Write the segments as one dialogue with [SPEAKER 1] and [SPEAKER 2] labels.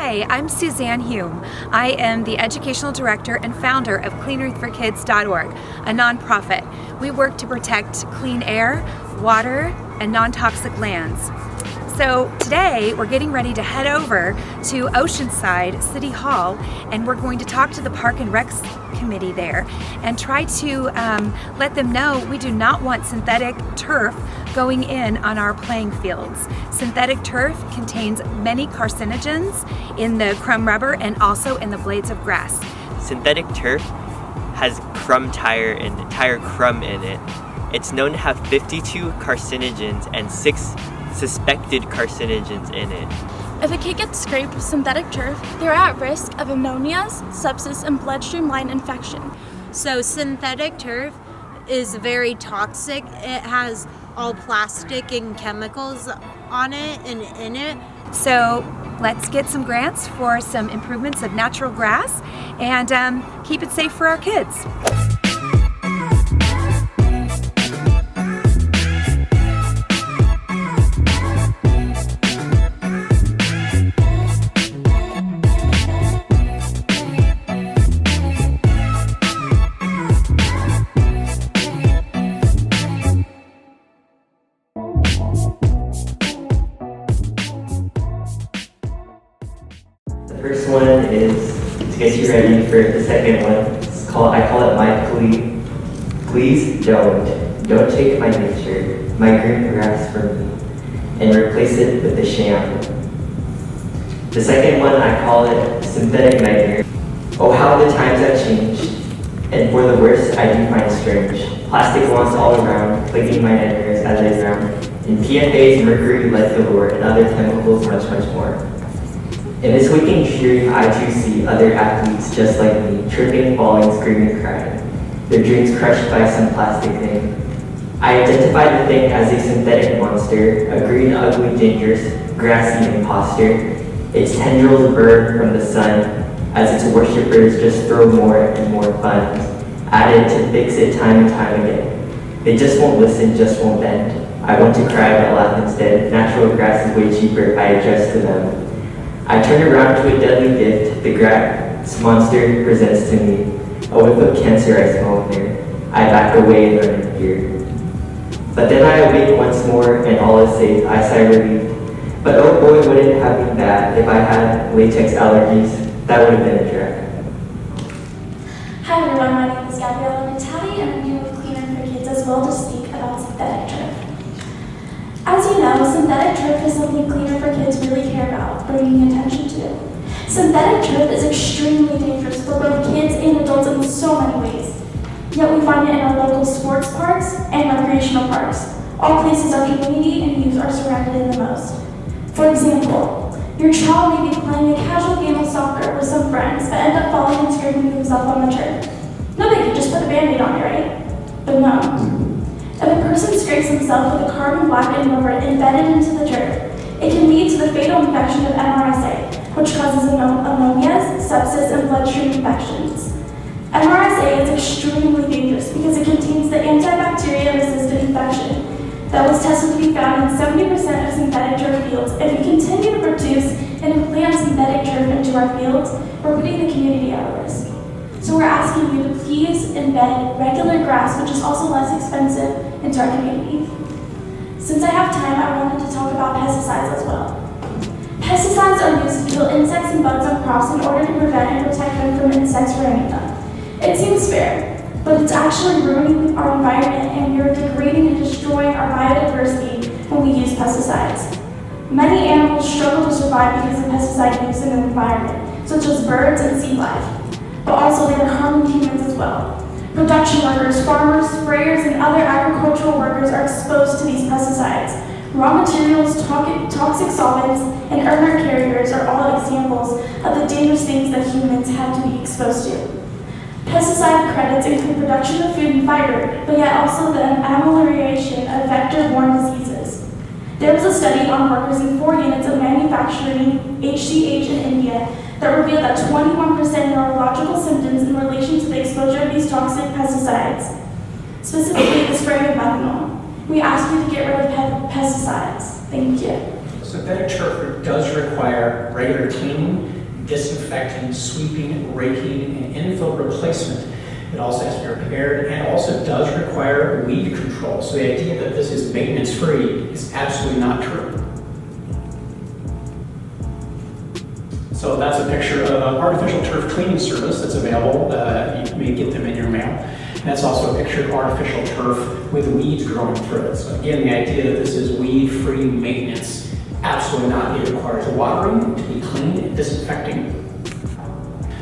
[SPEAKER 1] Hi, I'm Suzanne Hume. I am the Educational Director and founder of CleanEarthForKids.org, a nonprofit. We work to protect clean air, water, and non-toxic lands. So today we're getting ready to head over to Oceanside City Hall, and we're going to talk to the Park and Rec Committee there and try to let them know we do not want synthetic turf going in on our playing fields. Synthetic turf contains many carcinogens in the crumb rubber and also in the blades of grass.
[SPEAKER 2] Synthetic turf has tire crumb in it. It's known to have 52 carcinogens and 6 suspected carcinogens in it.
[SPEAKER 3] If a kid gets scraped with synthetic turf, they're at risk of pneumonias, sepsis, and bloodstream line infection.
[SPEAKER 4] So synthetic turf is very toxic. It has all plastic and chemicals on it and in it.
[SPEAKER 1] So let's get some grants for some improvements of natural grass and keep it safe for our kids.
[SPEAKER 5] The first one is to get you ready for the second one. I call it my plea. Please don't take my nature, my green grass from me, and replace it with a sham. The second one I call it synthetic nightmare. Oh, how the times have changed, and for the worst I do find strange. Plastic wants all around, plaguing my nightmares as I drown in PFAs, mercury, lead galore, and other chemicals, much more. In this waking dream, I too see other athletes just like me, tripping, falling, screaming, crying, their dreams crushed by some plastic thing. I identify the thing as a synthetic monster, a green, ugly, dangerous, grassy imposter. Its tendrils burn from the sun as its worshippers just throw more and more funds at it to fix it time and time again. They just won't listen, just won't bend. I want to cry but laugh instead. Natural grass is way cheaper, I address to them. I turn around to a deadly gift the grass monster presents to me. A whiff of cancer I smell in there. I back away and run in fear. But then I awake once more and all is safe. I sigh relief. But oh boy, would it have been bad if I had latex allergies. That would have been a drag.
[SPEAKER 6] Hi everyone, my name is Gabriella Natali and I'm here with Clean Earth for Kids as well to speak about synthetic turf. As you know, synthetic turf is something Clean Earth for Kids really care about bringing attention to. Synthetic turf is extremely dangerous for both kids and adults in so many ways. Yet we find it in our local sports parks and recreational parks, all places our community and youth are surrounded in the most. For example, your child may be playing a casual game of soccer with some friends but end up falling and scraping himself on the turf. No biggie, just put a band-aid on it, right? But no. If a person scrapes himself with a carbon black remover embedded into the turf, it can lead to the fatal infection of MRSA, which causes pneumonias, sepsis, and bloodstream infections. MRSA is extremely dangerous because it contains the antibacterial-resistant infection that was tested to be found in 70% of synthetic turf fields. If we continue to produce and implant synthetic turf into our fields, we're putting the community at risk. So we're asking you to please embed regular grass, which is also less expensive, into our community. Since I have time, I wanted to talk about pesticides as well. Pesticides are used to kill insects and bugs on crops in order to prevent and protect them from insects ruining them. It seems fair, but it's actually ruining our environment and we are degrading and destroying our biodiversity when we use pesticides. Many animals struggle to survive because of pesticide use in the environment, such as birds and sea life. But also they are harming humans as well. Production workers, farmers, sprayers, and other agricultural workers are exposed to these pesticides. Raw materials, toxic solvents, and airborne carriers are all examples of the dangerous things that humans have to be exposed to. Pesticide credits include production of food and fiber, but yet also the amelioration of vector-borne diseases. There was a study on workers in 4 units of manufacturing HCH in India that revealed that 21% neurological symptoms in relation to the exposure of these toxic pesticides, specifically the spraying of methanol. We ask you to get rid of pesticides. Thank you.
[SPEAKER 7] Synthetic turf does require regular cleaning disinfecting, sweeping, raking, and infill replacement. It also has to be repaired and also does require weed control. So the idea that this is maintenance-free is absolutely not true. So that's a picture of an artificial turf cleaning service that's available. You may get them in your mail. And that's also a picture of artificial turf with weeds growing through it. So again, the idea that this is weed-free maintenance, absolutely not. It requires watering to be clean and disinfecting.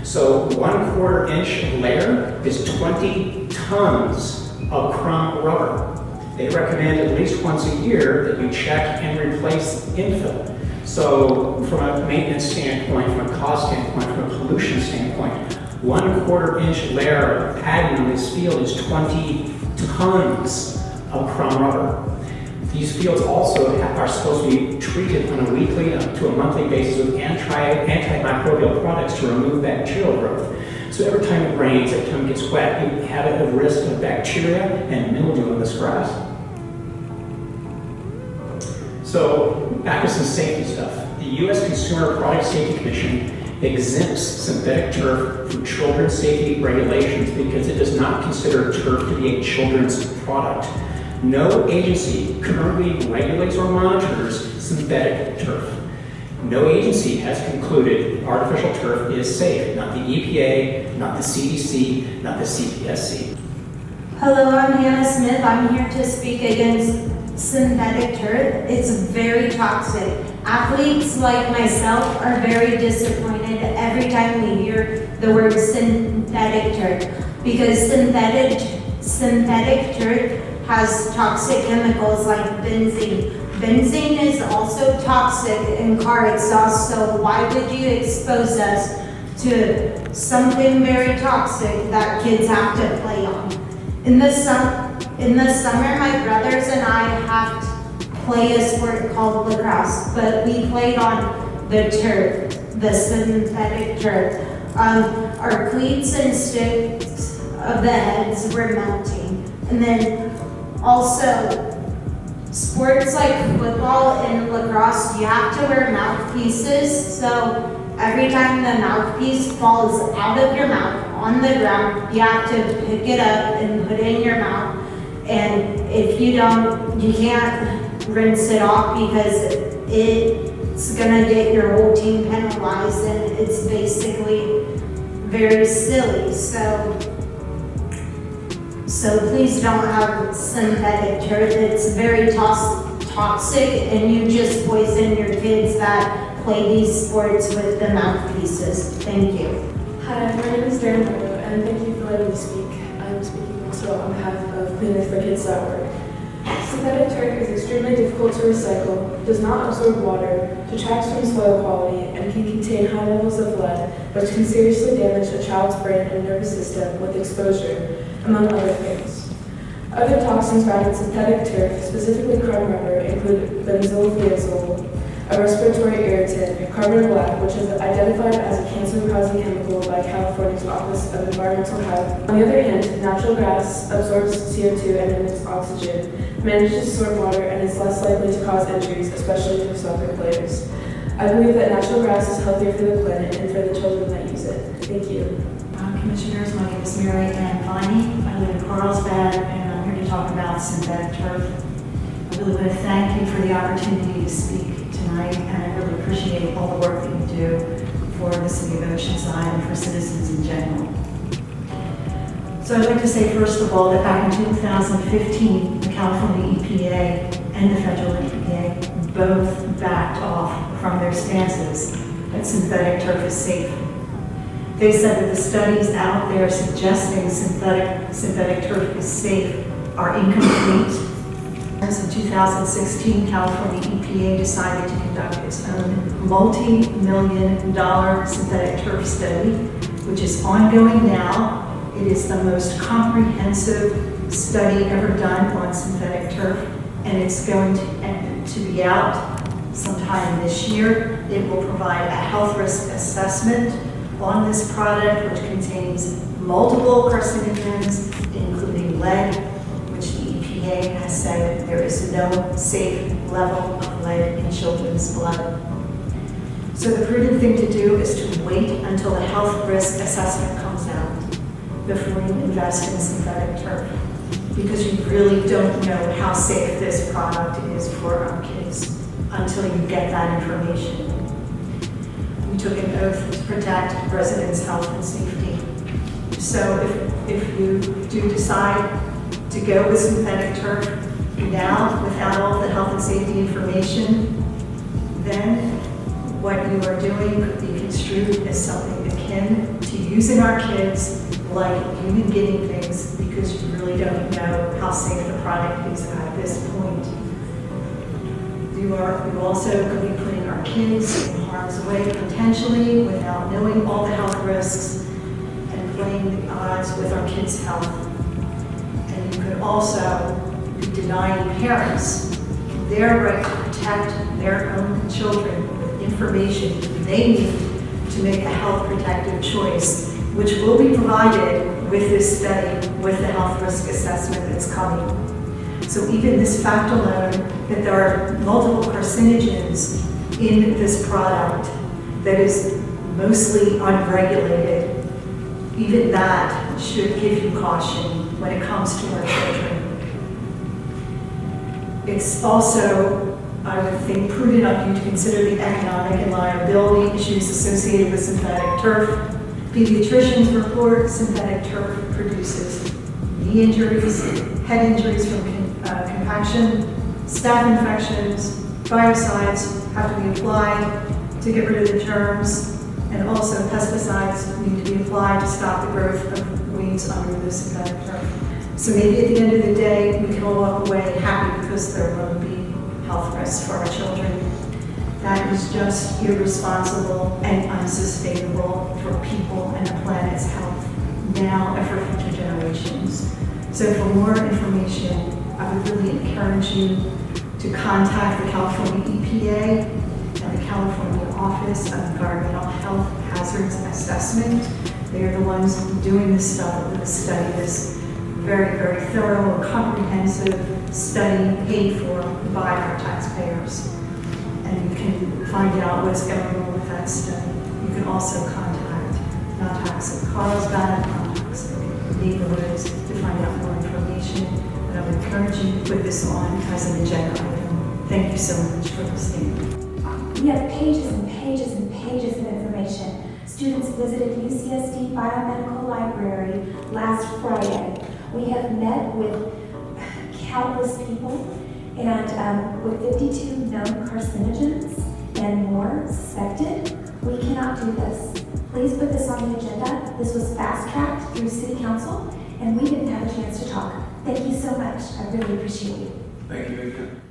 [SPEAKER 7] So 1/4 inch layer is 20 tons of crumb rubber. They recommend at least once a year that you check and replace infill. So from a maintenance standpoint, from a cost standpoint, from a pollution standpoint, 1/4 inch layer of padding on this field is 20 tons of crumb rubber. These fields also are supposed to be treated on a weekly to a monthly basis with antimicrobial products to remove bacterial growth. So every time it rains, every time it gets wet, you have a risk of bacteria and mildew in this grass. So back to some safety stuff. The U.S. Consumer Product Safety Commission exempts synthetic turf from children's safety regulations because it does not consider turf to be a children's product. No agency currently regulates or monitors synthetic turf. No agency has concluded artificial turf is safe, not the EPA, not the CDC, not the CPSC.
[SPEAKER 8] Hello, I'm Hannah Smith. I'm here to speak against synthetic turf. It's very toxic. Athletes like myself are very disappointed every time we hear the word synthetic turf because synthetic turf has toxic chemicals like benzene. Benzene is also toxic in car exhaust, so why would you expose us to something very toxic that kids have to play on? In the summer, my brothers and I have to play a sport called lacrosse, but we played on the turf, the synthetic turf. Our cleats and sticks of the heads were melting. And then also, sports like football and lacrosse, you have to wear mouthpieces, so every time the mouthpiece falls out of your mouth on the ground, you have to pick it up and put it in your mouth. And if you don't, you can't rinse it off because it's gonna get your whole team penalized, and it's basically very silly. So please don't have synthetic turf. It's very toxic, and you just poison your kids that play these sports with the mouthpieces. Thank you.
[SPEAKER 9] Hi, my name is Darren Morrow, and thank you for letting me speak. I'm speaking also on behalf of CleanEarthForKids.org. Synthetic turf is extremely difficult to recycle, does not absorb water, detracts from soil quality, and can contain high levels of lead, which can seriously damage a child's brain and nervous system with exposure, among other things. Other toxins found in synthetic turf, specifically crumb rubber, include benzylthiazole, a respiratory irritant, carbon black, which is identified as a cancer-causing chemical by California's Office of Environmental Health. On the other hand, natural grass absorbs CO2 and emits oxygen, manages to store water, and is less likely to cause injuries, especially for soccer players. I believe that natural grass is healthier for the planet and for the children that use it. Thank you.
[SPEAKER 10] Commissioners, my name is Mary Ann Viney. I live in Carlsbad, and I'm here to talk about synthetic turf. I really want to thank you for the opportunity to speak tonight, and I really appreciate all the work that you do for the city of Oceanside and for citizens in general. So I'd like to say, first of all, that back in 2015, the California EPA and the federal EPA both backed off from their stances that synthetic turf is safe. They said that the studies out there suggesting synthetic turf is safe are incomplete. In 2016, California EPA decided to conduct its own multi-million-dollar synthetic turf study, which is ongoing now. It is the most comprehensive study ever done on synthetic turf, and it's going to be out sometime this year. It will provide a health risk assessment on this product, which contains multiple carcinogens, including lead, which the EPA has said there is no safe level of lead in children's blood. So the prudent thing to do is to wait until the health risk assessment comes out before you invest in synthetic turf, because you really don't know how safe this product is for our kids until you get that information. We took an oath to protect residents' health and safety. So if you do decide to go with synthetic turf now without all the health and safety information, then what you are doing could be construed as something akin to using our kids like human guinea pigs, because you really don't know how safe the product is at this point. You also could be putting our kids in harm's way potentially without knowing all the health risks and playing the odds with our kids' health. And you could also be denying parents their right to protect their own children with information they need to make a health protective choice, which will be provided with this study, with the health risk assessment that's coming. So even this fact alone, that there are multiple carcinogens in this product that is mostly unregulated, even that should give you caution when it comes to our children. It's also, I would think, prudent of you to consider the economic and liability issues associated with synthetic turf. Pediatricians report synthetic turf produces knee injuries, head injuries from compaction, staph infections, biocides have to be applied to get rid of the germs, and also pesticides need to be applied to stop the growth of weeds under the synthetic turf. So maybe at the end of the day, we can all walk away happy because there won't be health risks for our children. That is just irresponsible and unsustainable for people and the planet's health now and for future generations. So for more information, I would really encourage you to contact the California EPA and the California Office of Environmental Health Hazards Assessment. They are the ones doing this study, this very, very thorough and comprehensive study paid for by our taxpayers. And you can find out what's going on with that study. You can also contact non-toxic Carlsbad, non-toxic neighborhoods to find out more information. And I would encourage you to put this on as an agenda item. Thank you so much for listening.
[SPEAKER 6] We have pages and pages and pages of information. Students visited UCSD Biomedical Library last Friday. We have met with countless people, and with 52 known carcinogens and more suspected, we cannot do this. Please put this on the agenda. This was fast-tracked through City Council, and we didn't have a chance to talk. Thank you so much. I really appreciate you.
[SPEAKER 11] Thank you, Ika.